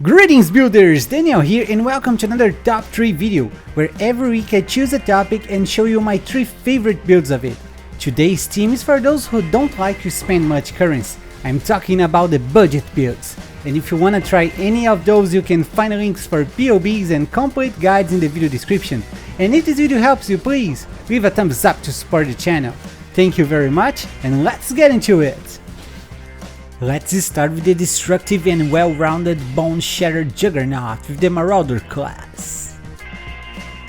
Greetings builders, Daniel here and welcome to another top 3 video, where every week I choose a topic and show you my 3 favorite builds of it. Today's team is for those who don't like to spend much currency. I'm talking about the budget builds. And if you wanna try any of those, you can find links for POBs and complete guides in the video description. And if this video helps you, please leave a thumbs up to support the channel. Thank you very much and let's get into it! Let's start with the destructive and well-rounded Boneshatter Juggernaut with the Marauder class.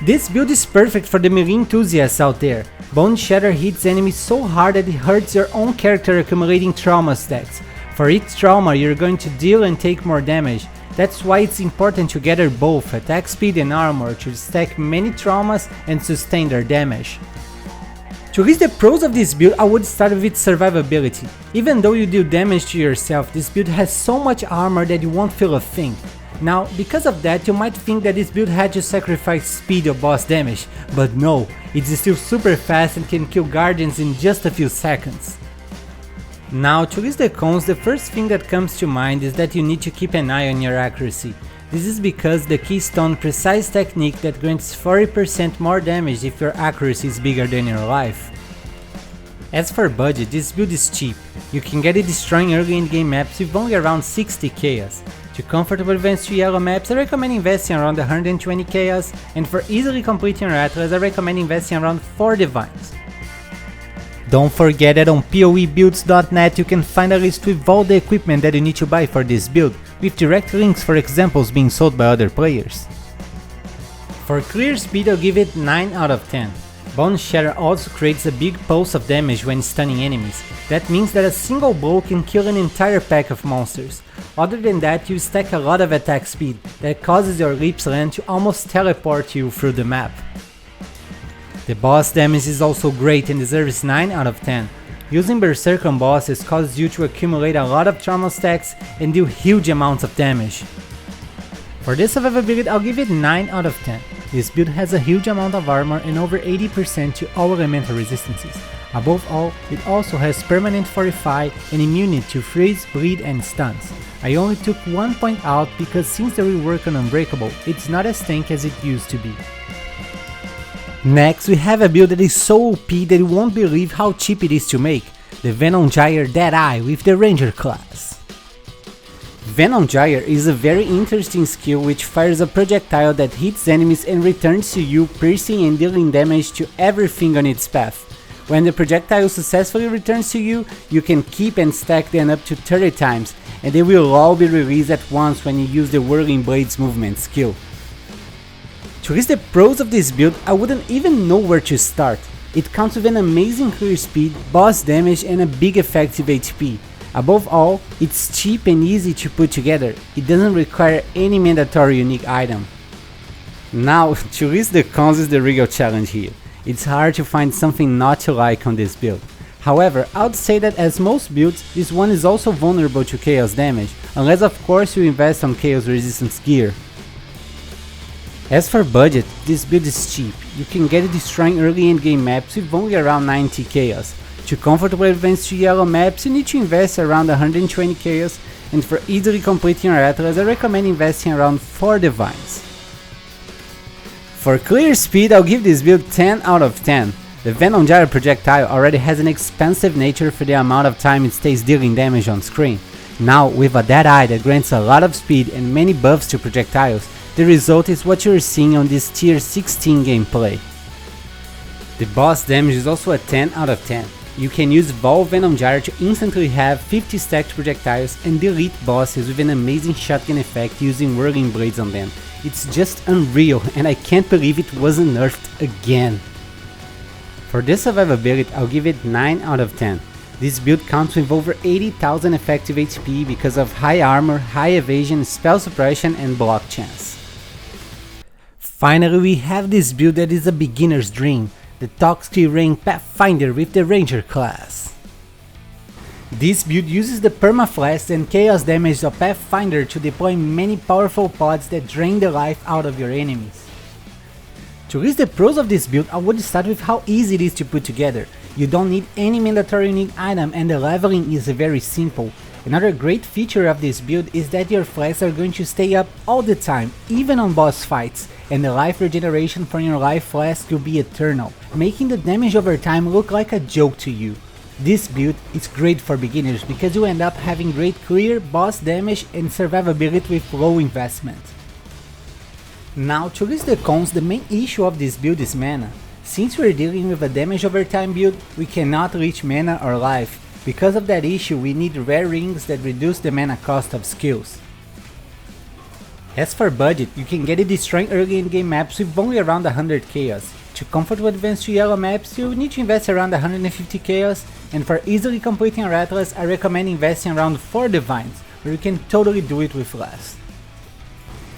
This build is perfect for the melee enthusiasts out there. Boneshatter hits enemies so hard that it hurts your own character, accumulating trauma stacks. For each trauma you're going to deal and take more damage. That's why it's important to gather both attack speed and armor to stack many traumas and sustain their damage. To list the pros of this build, I would start with its survivability. Even though you deal damage to yourself, this build has so much armor that you won't feel a thing. Now, because of that, you might think that this build had to sacrifice speed or boss damage, but no, it's still super fast and can kill guardians in just a few seconds. Now, to list the cons, the first thing that comes to mind is that you need to keep an eye on your accuracy. This is because the Keystone precise technique that grants 40% more damage if your accuracy is bigger than your life. As for budget, this build is cheap. You can get it destroying early in-game maps with only around 60 chaos. To comfortably advance to yellow maps, I recommend investing around 120 chaos, and for easily completing your atlas, I recommend investing around 4 divines. Don't forget that on PoEbuilds.net you can find a list with all the equipment that you need to buy for this build, with direct links for examples being sold by other players. For clear speed, I'll give it 9 out of 10. Boneshatter also creates a big pulse of damage when stunning enemies. That means that a single blow can kill an entire pack of monsters. Other than that, you stack a lot of attack speed that causes your leaps land to almost teleport you through the map. The boss damage is also great and deserves 9 out of 10. Using Berserk on bosses causes you to accumulate a lot of trauma stacks and deal huge amounts of damage. For this survivability, I'll give it 9 out of 10. This build has a huge amount of armor and over 80% to all elemental resistances. Above all, it also has permanent fortify and immunity to freeze, bleed and stuns. I only took 1 point out because since the rework on Unbreakable, it's not as tanky as it used to be. Next, we have a build that is so OP that you won't believe how cheap it is to make, the Venom Gyre Deadeye with the Ranger class. Venom Gyre is a very interesting skill which fires a projectile that hits enemies and returns to you, piercing and dealing damage to everything on its path. When the projectile successfully returns to you, you can keep and stack them up to 30 times, and they will all be released at once when you use the Whirling Blades movement skill. To list the pros of this build, I wouldn't even know where to start. It comes with an amazing clear speed, boss damage and a big effective HP. Above all, it's cheap and easy to put together. It doesn't require any mandatory unique item. Now, to list the cons is the real challenge here. It's hard to find something not to like on this build. However, I would say that as most builds, this one is also vulnerable to chaos damage, unless of course you invest on chaos resistance gear. As for budget, this build is cheap. You can get it destroying early endgame maps with only around 90 chaos. To comfortably advance to yellow maps, you need to invest around 120 chaos, and for easily completing your atlas, I recommend investing around 4 divines. For clear speed, I'll give this build 10 out of 10. The Venom Gyre projectile already has an expansive nature for the amount of time it stays dealing damage on screen. Now, with a Deadeye that grants a lot of speed and many buffs to projectiles, the result is what you're seeing on this tier 16 gameplay. The boss damage is also a 10 out of 10. You can use Venom Gyre to instantly have 50 stacked projectiles and delete bosses with an amazing shotgun effect using Whirling Blades on them. It's just unreal and I can't believe it wasn't nerfed again. For this survivability, I'll give it 9 out of 10. This build counts with over 80,000 effective HP because of high armor, high evasion, spell suppression and block chance. Finally, we have this build that is a beginner's dream, the Toxic Rain Pathfinder with the Ranger class. This build uses the permafrost and chaos damage of Pathfinder to deploy many powerful pods that drain the life out of your enemies. To list the pros of this build, I would start with how easy it is to put together. You don't need any mandatory unique item and the leveling is very simple. Another great feature of this build is that your flasks are going to stay up all the time, even on boss fights, and the life regeneration from your life flask will be eternal, making the damage over time look like a joke to you. This build is great for beginners because you end up having great clear, boss damage and survivability with low investment. Now, to list the cons, the main issue of this build is mana. Since we are dealing with a damage over time build, we cannot reach mana or life. Because of that issue, we need rare rings that reduce the mana cost of skills. As for budget, you can get it destroying early in game maps with only around 100 chaos. To comfort advance to yellow maps, you need to invest around 150 chaos, and for easily completing our atlas, I recommend investing around 4 divines, where you can totally do it with less.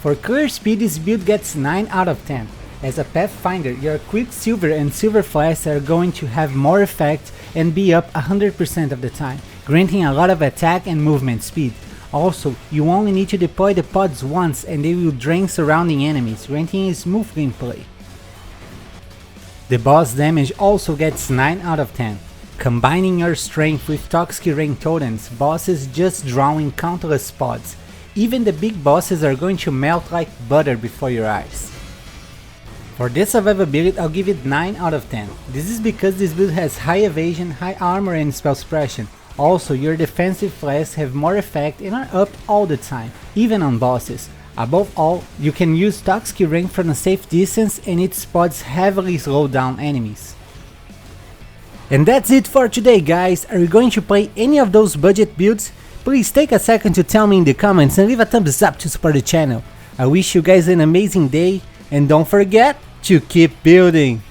For clear speed, this build gets 9 out of 10. As a Pathfinder, your Quicksilver and Silver flasks are going to have more effect and be up 100% of the time, granting a lot of attack and movement speed. Also, you only need to deploy the pods once and they will drain surrounding enemies, granting a smooth gameplay. The boss damage also gets 9 out of 10. Combining your strength with Toxic Rain Totems, bosses just drawing countless pods. Even the big bosses are going to melt like butter before your eyes. For this survivability, I'll give it 9 out of 10. This is because this build has high evasion, high armor and spell suppression. Also, your defensive flasks have more effect and are up all the time, even on bosses. Above all, you can use Toxic Rain from a safe distance and its pods heavily slow down enemies. And that's it for today, guys. Are you going to play any of those budget builds? Please take a second to tell me in the comments and leave a thumbs up to support the channel. I wish you guys an amazing day and don't forget to keep building!